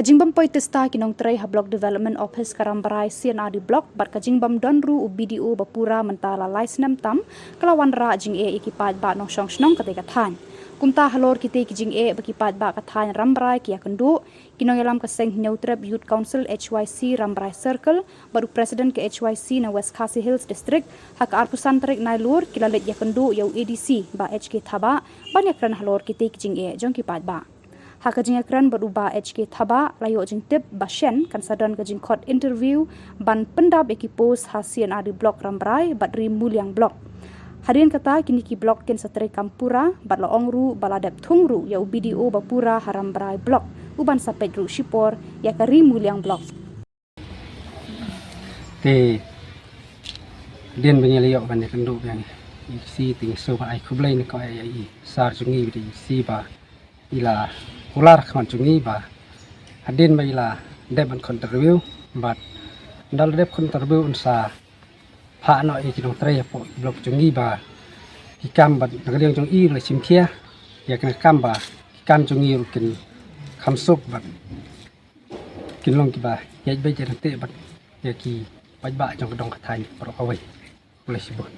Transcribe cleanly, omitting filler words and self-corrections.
Ka Jingbym tista ki nongtrei Block Development Ophis ka Rambrai C&RD Block bat ka jingbymdon ru BDO bapura mynta lalai snem tam kala wanrah jingeh iki paidbah nongshong shnong katei ka thain. Kumta halor kitei ki jingeh bagi paidbah ka thain Rambrai ki iakynduh ki nongialam ka Seng Hynniewtrep Youth Council HYC Rambrai Circle baru Presiden ke HYC na West Khasi Hills District hak arpusan tarik nailur ki lalit iakynduh yau ADC Bah H K Thabah banyak ran halor kitei ki jingeh jong ki paidbah. Hak jingekran berubah H K Thabah layo jingtip bashen kan sadan ke jingkot interview ban pendap ekipos C&RD Block Rambrai bat Ri Mulliang Block. Hadirin kata kini ki blok ken Trei Kam pura bat laong ru baladep thungru ya BDO bapura Rambrai Block uban sapet ru shipor ya ka Ri Mulliang Block. Te den banyalio ban kendu yang si ting so ba ai kublai ni ko ai sar jungi bi si ba ila ular khan jungi ba hadin ba ila deb ban interview bat dal deb interview unsa pha no i kinong trei po blok jungi ba hikam bat nagaliang jong i le simthia ya kana kam ba hikam jungi kin khamsuk bat kinlong ki ba ya be je te bat ya ki paidbah jong dong kathain pro awai boleh sibuk